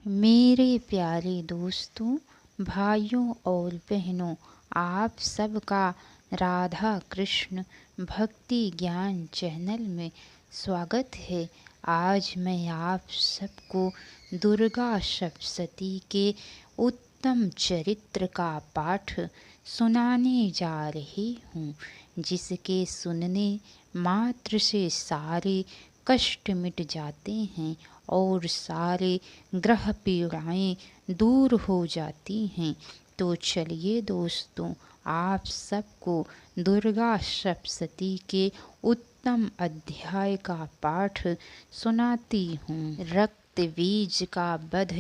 मेरे प्यारे दोस्तों, भाइयों और बहनों, आप सबका राधा कृष्ण भक्ति ज्ञान चैनल में स्वागत है। आज मैं आप सबको दुर्गा सप्तशती के उत्तम चरित्र का पाठ सुनाने जा रही हूँ, जिसके सुनने मात्र से सारे कष्ट मिट जाते हैं और सारे ग्रह पीड़ाएं दूर हो जाती हैं। तो चलिए दोस्तों, आप सबको दुर्गा सप्तशती के उत्तम अध्याय का पाठ सुनाती हूँ। रक्त बीज का वध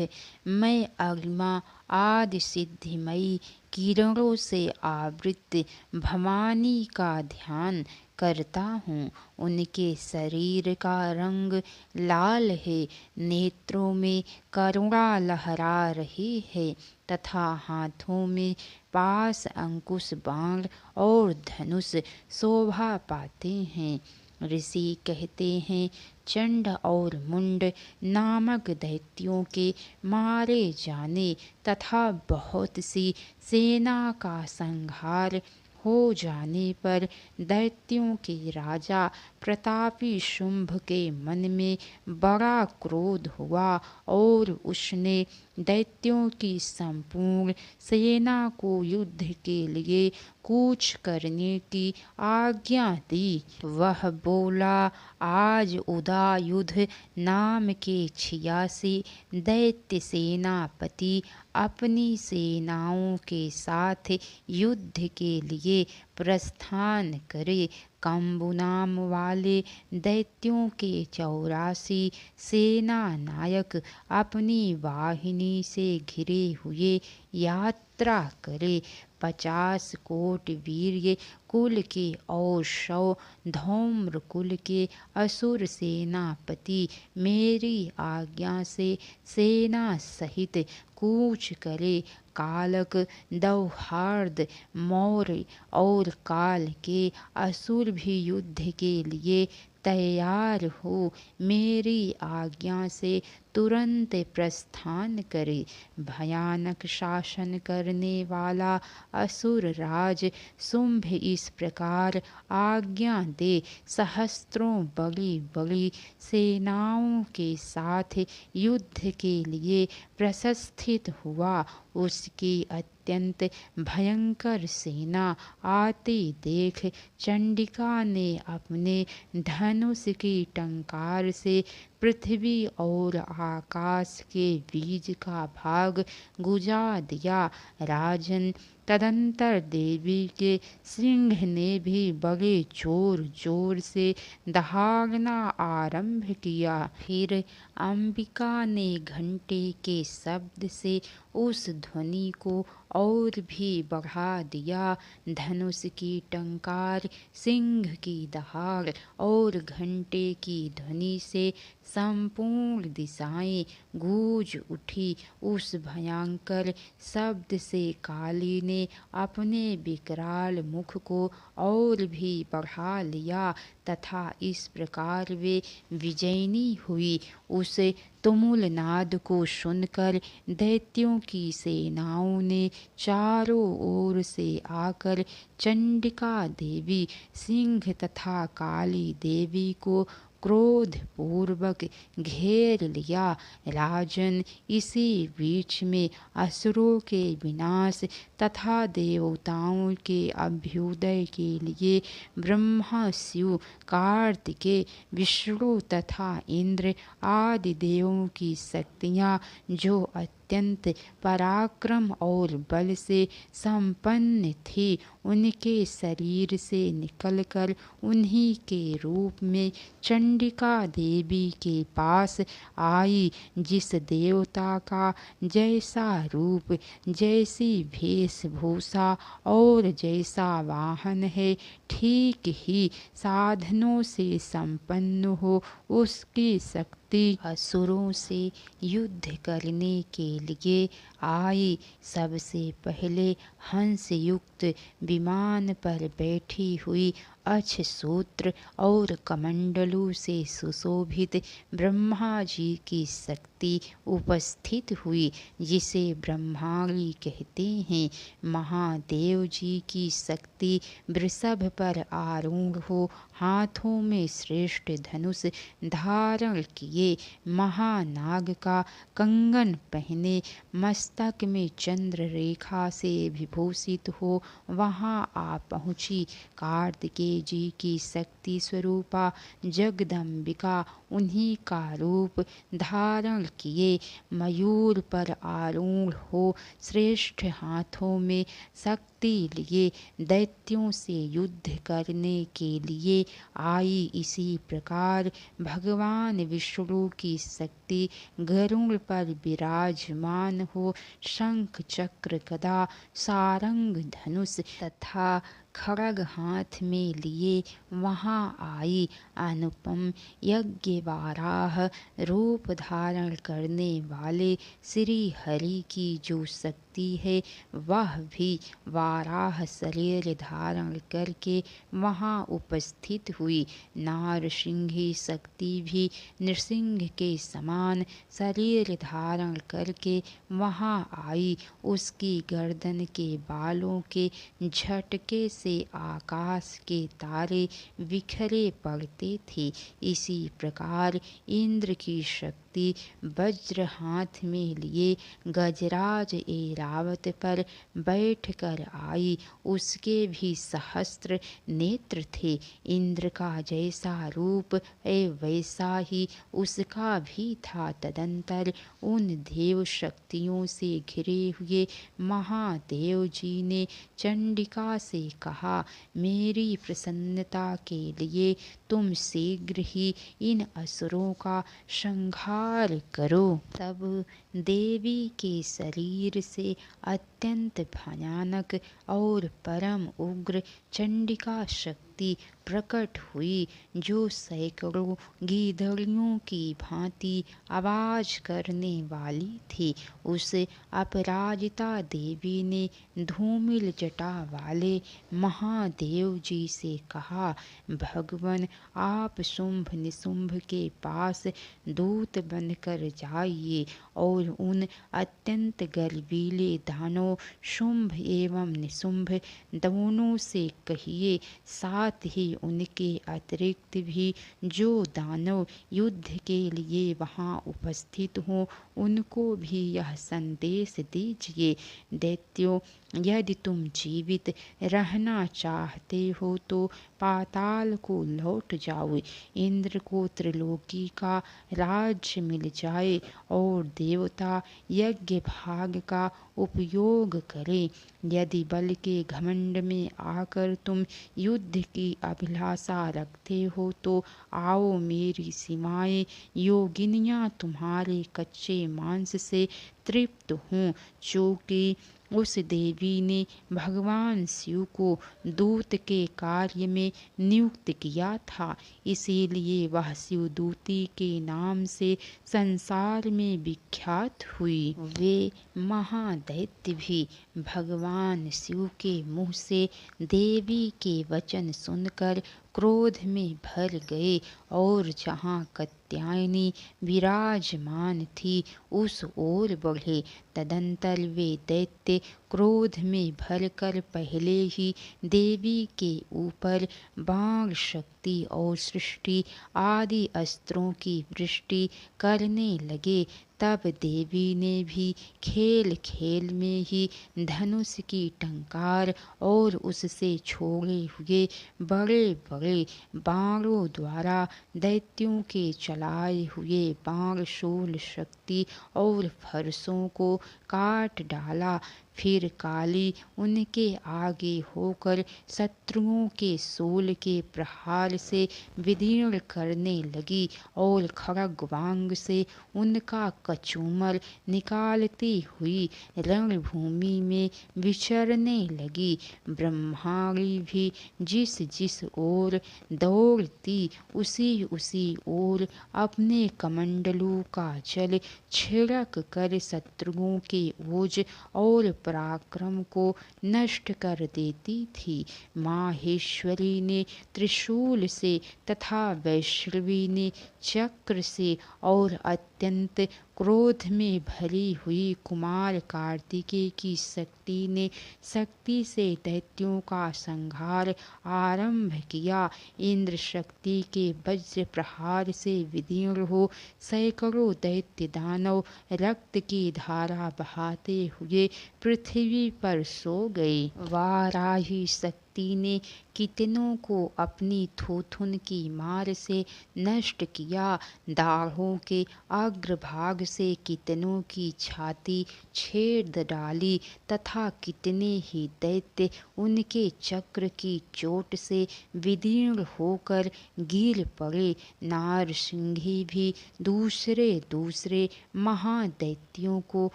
मैं अग्निमा आदि सिद्धिमयी किरणों से आवृत भवानी का ध्यान करता हूँ। उनके शरीर का रंग लाल है, नेत्रों में करुणा लहरा रही है तथा हाथों में पास अंकुश बाण और धनुष शोभा पाते हैं। ऋषि कहते हैं, चंड और मुंड नामक दैत्यों के मारे जाने तथा बहुत सी सेना का संहार हो जाने पर दैत्यों के राजा प्रतापी शुंभ के मन में बड़ा क्रोध हुआ और उसने दैत्यों की संपूर्ण सेना को युद्ध के लिए कूच करने की आज्ञा दी। वह बोला, आज उदयुद्ध नाम के 86 दैत्य सेनापति अपनी सेनाओं के साथ युद्ध के लिए प्रस्थान करे। कंबु नाम वाले दैत्यों के 84 सेना नायक अपनी वाहिनी से घिरे हुए यात्रा करे। 50 कोट वीर्य कुल के और 100 धौम्र कुल के असुर सेनापति मेरी आज्ञा से सेना सहित कूच करे। कालक, दौहार्द, मौर्य और काल के असुर भी युद्ध के लिए तैयार हो मेरी आज्ञा से तुरंत प्रस्थान करे। भयानक शासन करने वाला असुर राज शुंभ इस प्रकार आज्ञा दे सहस्त्रों बड़ी बड़ी सेनाओं के साथ युद्ध के लिए प्रस्थित हुआ। उसकी अत्यंत भयंकर सेना आती देख चंडिका ने अपने धनुष की टंकार से पृथ्वी और आकाश के बीच का भाग गुजा दिया। राजन, तदंतर देवी के सिंह ने भी बड़े जोर जोर से दहाड़ना आरंभ किया। फिर अंबिका ने घंटे के शब्द से उस ध्वनि को और भी बढ़ा दिया। धनुष की टंकार, सिंह की दहाड़ और घंटे की ध्वनि से संपूर्ण दिशाएं गूंज उठी। उस भयंकर शब्द से काली ने अपने विकराल मुख को और भी बढ़ा लिया तथा इस प्रकार वे विजयिनी हुई। उस तुमुल नाद को सुनकर दैत्यों की सेनाओं ने चारों ओर से आकर चंडिका देवी, सिंह तथा काली देवी को क्रोध पूर्वक घेर लिया। राजन, इसी बीच में असुरों के विनाश तथा देवताओं के अभ्युदय के लिए ब्रह्मा, शिव, कार्तिकेय, विष्णु तथा इंद्र आदि देवों की शक्तियाँ जो अत्यंत पराक्रम और बल से संपन्न थी, उनके शरीर से निकलकर उन्हीं के रूप में चंडिका देवी के पास आई। जिस देवता का जैसा रूप, जैसी वेशभूषा और जैसा वाहन है, ठीक ही साधनों से संपन्न हो उसकी शक्ति असुरों से युद्ध करने के लिए आई। सबसे पहले हंस युक्त विमान पर बैठी हुई अक्ष सूत्र और कमंडलों से सुशोभित ब्रह्मा जी की शक्ति उपस्थित हुई, जिसे ब्रह्माणी कहते हैं। महादेव जी की शक्ति वृषभ पर आरूढ़ हो हाथों में श्रेष्ठ धनुष धारण किए, महानाग का कंगन पहने, मस्तक में चंद्र रेखा से विभूषित हो वहां आ पहुंची। कार्तिकेय जी की शक्ति स्वरूपा जगदम्बिका उन्हीं का रूप धारण किए, मयूर पर आरूढ़ हो श्रेष्ठ हाथों में शक्ति लिए दैत्यों से युद्ध करने के लिए आई। इसी प्रकार भगवान विष्णु की शक्ति गरुड़ पर विराजमान हो शंख चक्र गदा सारंग धनुष तथा खड्ग हाथ में लिए वहां आई। अनुपम यज्ञ वाराह रूप धारण करने वाले श्री हरि की जो शक्ति है, वह भी वाराह शरीर धारण करके वहां उपस्थित हुई। नारसिंही शक्ति भी नृसिंह के समान शरीर धारण करके वहां आई। उसकी गर्दन के बालों के झटके से आकाश के तारे बिखरे पड़ते थे। इसी प्रकार इंद्र की शक्ति वज्र हाथ में लिए गजराज ऐरावत पर बैठ कर आई। उसके भी सहस्त्र नेत्र थे। इंद्र का जैसा रूप है वैसा ही उसका भी था। तदंतर उन देव शक्तियों से घिरे हुए महादेव जी ने चंडिका से कहा, मेरी प्रसन्नता के लिए तुम शीघ्र ही इन असुरों का संहार करो। तब देवी के शरीर से अत्यंत भयानक और परम उग्र चंडिका शक्ति प्रकट हुई, जो सैकड़ों गीदड़ियों की भांति आवाज करने वाली थी। उस अपराजिता देवी ने धूमिल जटा वाले महादेव जी से कहा, भगवान आप शुंभ निशुंभ के पास दूत बनकर जाइए और उन अत्यंत गर्वीले दानव शुंभ एवं निशुंभ दोनों से कहिए, साथ ही उनके अतिरिक्त भी जो दानव युद्ध के लिए वहां उपस्थित हों उनको भी यह संदेश दीजिए, दैत्यों यदि तुम जीवित रहना चाहते हो तो पाताल को लौट जाओ। इंद्र को त्रिलोकी का राज्य मिल जाए और देवता यज्ञ भाग का उपयोग करें। यदि बल के घमंड में आकर तुम युद्ध की अभिलाषा रखते हो तो आओ, मेरी सीमाएं योगिनियां तुम्हारे कच्चे मांस से तृप्त हों। चूँकि उस देवी ने भगवान शिव को दूत के कार्य में नियुक्त किया था, इसीलिए वह शिवदूती के नाम से संसार में विख्यात हुई। वे महादैत्य भी भगवान शिव के मुँह से देवी के वचन सुनकर क्रोध में भर गए और जहाँ कात्यायनी विराजमान थी उस ओर बढ़े। तदंतर वे दैत्य क्रोध में भरकर पहले ही देवी के ऊपर बाण शक्ति और सृष्टि आदि अस्त्रों की वृष्टि करने लगे। तब देवी ने भी खेल खेल में ही धनुष की टंकार और उससे छोड़े हुए बड़े बड़े बाणों द्वारा दैत्यों के चलाए हुए बाण शूल शक्ति और फरसों को काट डाला। फिर काली उनके आगे होकर शत्रुओं के शूल के प्रहार से विदीर्ण करने लगी और खड्गवांग से उनका कचूमर निकालती हुई रणभूमि में विचरने लगी। ब्रह्माणी भी जिस जिस ओर दौड़ती उसी उसी ओर अपने कमंडलों का जल छिड़क कर शत्रुओं के ओज और पराक्रम को नष्ट कर देती थी। माहेश्वरी ने त्रिशूल से तथा वैष्णवी ने चक्र से और अत्यंत क्रोध में भरी हुई कुमार कार्तिकेय की शक्ति से दैत्यों का संहार आरंभ किया। इंद्र शक्ति के वज्र प्रहार से विदीर्ण हो सैकड़ों दैत्य दानव रक्त की धारा बहाते हुए पृथ्वी पर सो गए। वाराही शक्ति ने कितनों को अपनी थूथुन की मार से नष्ट किया। दाढ़ों के अग्रभाग से कितनों की छाती छेद डाली तथा कितने ही दैत्य उनके चक्र की चोट से विदीर्ण होकर गिर पड़े। नारसिंही भी दूसरे महादैत्यों को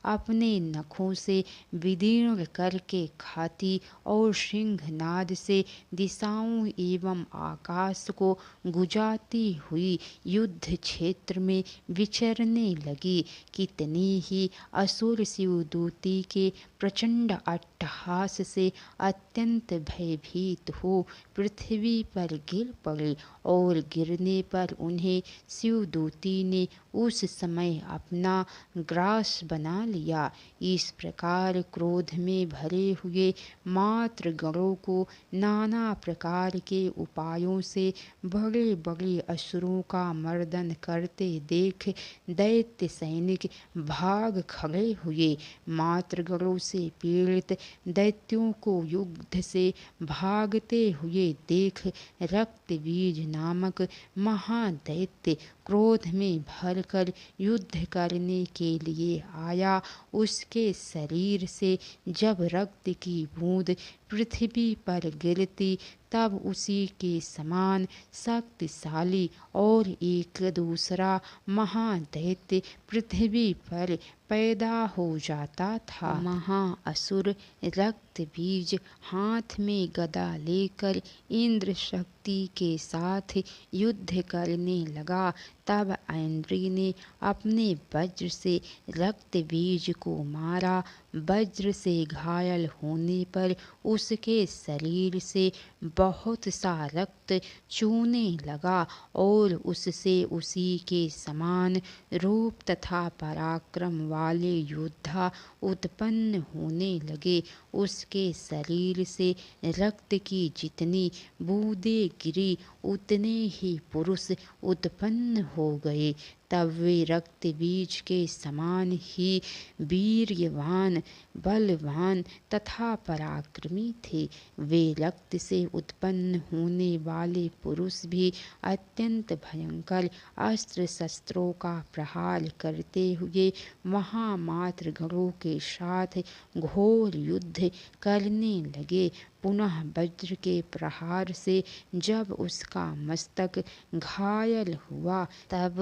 अपने नखों से विदीर्ण करके खाती और सिंहनाद से दिशाओं एवं आकाश को गुजाती हुई युद्ध क्षेत्र में विचरने लगी। कितनी ही असुर शिवदूती के प्रचंड अट्टहास से अत्यंत भयभीत हो पृथ्वी पर गिर पड़े और गिरने पर उन्हें शिवदूती ने उस समय अपना ग्रास बना लिया। इस प्रकार क्रोध में भरे हुए मातृ गणों को नाना प्रकार के उपायों से बड़े बड़े असुरों का मर्दन करते देख दैत्य सैनिक भाग खड़े हुए। मातृगणों से पीड़ित दैत्यों को युद्ध से भागते हुए देख रक्तबीज नामक महादैत्य क्रोध में भरकर युद्ध करने के लिए आया। उसके शरीर से जब रक्त की बूंद पृथ्वी पर गिरती तब उसी के समान शक्तिशाली और एक दूसरा महादैत्य पृथ्वी पर पैदा हो जाता था। महाअसुर रक्तबीज हाथ में गदा लेकर इंद्र शक्ति के साथ युद्ध करने लगा। तब इंद्र ने अपने वज्र से रक्तबीज को मारा। वज्र से घायल होने पर उसके शरीर से बहुत सा रक्त चूने लगा और उससे उसी के समान रूप तथा पराक्रम वाले योद्धा उत्पन्न होने लगे। उसके शरीर से रक्त की जितनी बूंदें गिरी उतने ही पुरुष उत्पन्न हो गए। तब वे रक्त बीज के समान ही वीर्यवान, बलवान तथा पराक्रमी थे। वे रक्त से उत्पन्न होने वाले पुरुष भी अत्यंत भयंकर अस्त्र शस्त्रों का प्रहार करते हुए महामातृगणों के साथ घोर युद्ध करने लगे। पुनः वज्र के प्रहार से जब उसका मस्तक घायल हुआ तब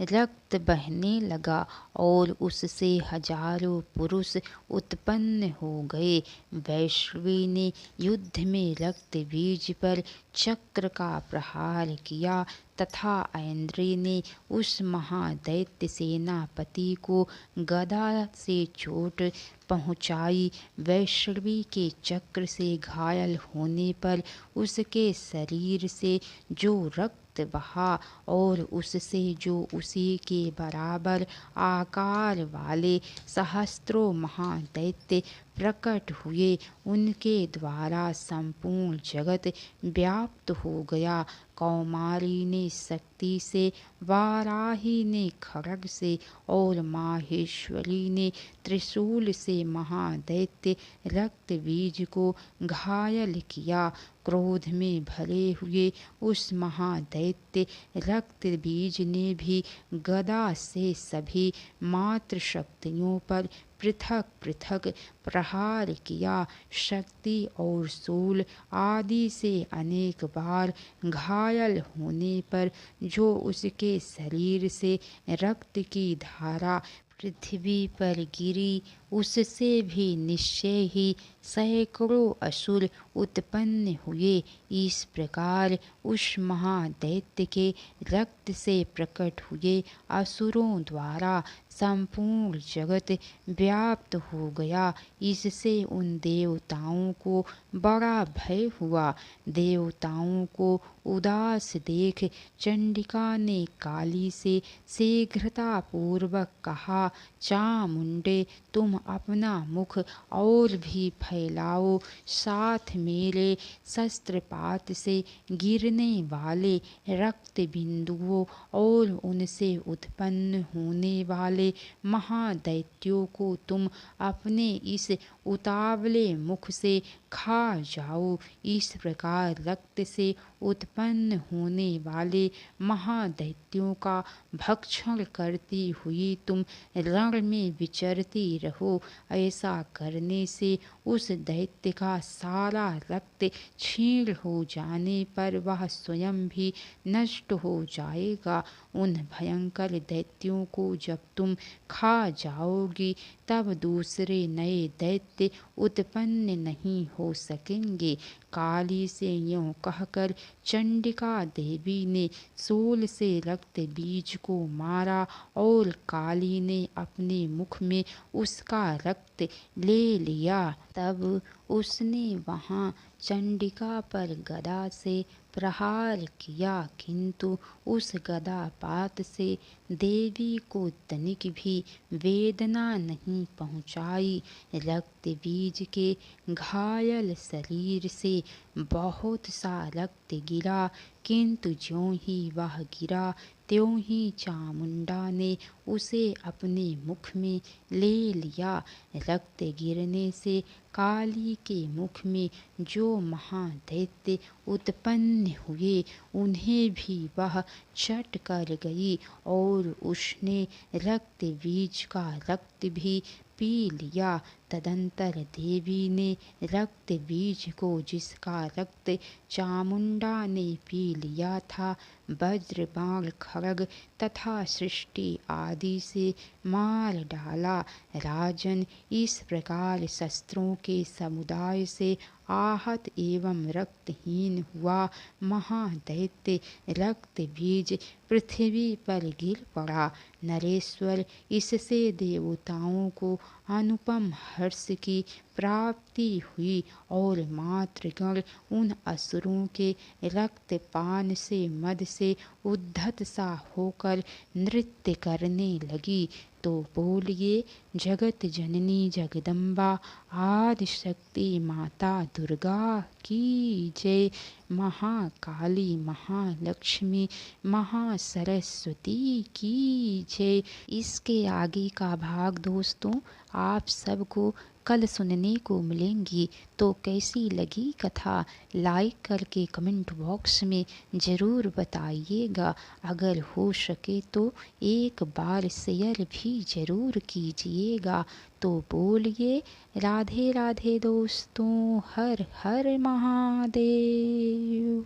रक्त बहने लगा और उससे हजारों पुरुष उत्पन्न हो गए। वैष्णवी ने युद्ध में रक्त बीज पर चक्र का प्रहार किया तथा इंद्र ने उस महादैत्य सेनापति को गदा से चोट पहुँचाई। वैष्णवी के चक्र से घायल होने पर उसके शरीर से जो रक्त बहा और उससे जो उसी के बराबर आकार वाले सहस्त्रों महादैत्य प्रकट हुए उनके द्वारा संपूर्ण जगत व्याप्त हो गया। कौमारी ने शक्ति से, वाराही ने खड्ग से और माहेश्वरी ने त्रिशूल से महादैत्य रक्तबीज को घायल किया। क्रोध में भरे हुए उस महादैत्य रक्तबीज ने भी गदा से सभी मातृशक्तियों पर पृथक पृथक प्रहार किया। शक्ति और शूल आदि से अनेक बार घायल होने पर जो उसके शरीर से रक्त की धारा पृथ्वी पर गिरी उससे भी निश्चय ही सैकड़ों असुर उत्पन्न हुए। इस प्रकार उस महादैत्य के रक्त से प्रकट हुए असुरों द्वारा संपूर्ण जगत व्याप्त हो गया। इससे उन देवताओं को बड़ा भय हुआ। देवताओं को उदास देख चंडिका ने काली से शीघ्रता पूर्वक कहा, चामुंडे, तुम अपना मुख और भी फैलाओ, साथ मेरे शस्त्रपात से गिरने वाले रक्त बिंदुओं और उनसे उत्पन्न होने वाले महादैत्यों को तुम अपने इस उतावले मुख से खा जाओ। इस प्रकार रक्त से उत्पन्न होने वाले महादैत्यों का भक्षण करती हुई तुम रण में विचरती रहो। ऐसा करने से उस दैत्य का सारा रक्त क्षीण हो जाने पर वह स्वयं भी नष्ट हो जाएगा। उन भयंकर दैत्यों को जब तुम खा जाओगी तब दूसरे नए दैत्य उत्पन्न नहीं हो सकेंगे। काली से यूं कहकर चंडिका देवी ने शूल से रक्त बीज को मारा और काली ने अपने मुख में उसका रक्त ले लिया। तब उसने वहां चंडिका पर गदा से प्रहार किया, किंतु उस गदापात से देवी को तनिक भी वेदना नहीं पहुंचाई। रक्त बीज के घायल शरीर से बहुत सा रक्त गिरा, किंतु ज्यों ही वह गिरा त्यों ही चामुंडा ने उसे अपने मुख में ले लिया। रक्त गिरने से काली के मुख में जो महादैत्य उत्पन्न हुए उन्हें भी वह चट कर गई और उसने रक्त बीज का रक्त भी पी लिया। तदंतर देवी ने रक्त बीज को, जिसका रक्त चामुंडा ने पी लिया था, वज्र, बाण, खड्ग तथा सृष्टि आदि से मार डाला। राजन, इस प्रकार शस्त्रों के समुदाय से आहत एवं रक्तहीन हुआ महादैत्य रक्त बीज पृथ्वी पर गिर पड़ा। नरेश्वर, इससे देवताओं को अनुपम हर्ष की प्राप्ति हुई और मातृगण उन असुरों के रक्तपान से मद से उद्धत सा होकर नृत्य करने लगी। तो बोलिए, जगत जननी जगदम्बा आदि शक्ति माता दुर्गा की जय। महाकाली, महालक्ष्मी, महासरस्वती की जय। इसके आगे का भाग दोस्तों आप सबको कल सुनने को मिलेंगी। तो कैसी लगी कथा लाइक करके कमेंट बॉक्स में ज़रूर बताइएगा। अगर हो सके तो एक बार शेयर भी ज़रूर कीजिएगा। तो बोलिए, राधे राधे दोस्तों, हर हर महादेव।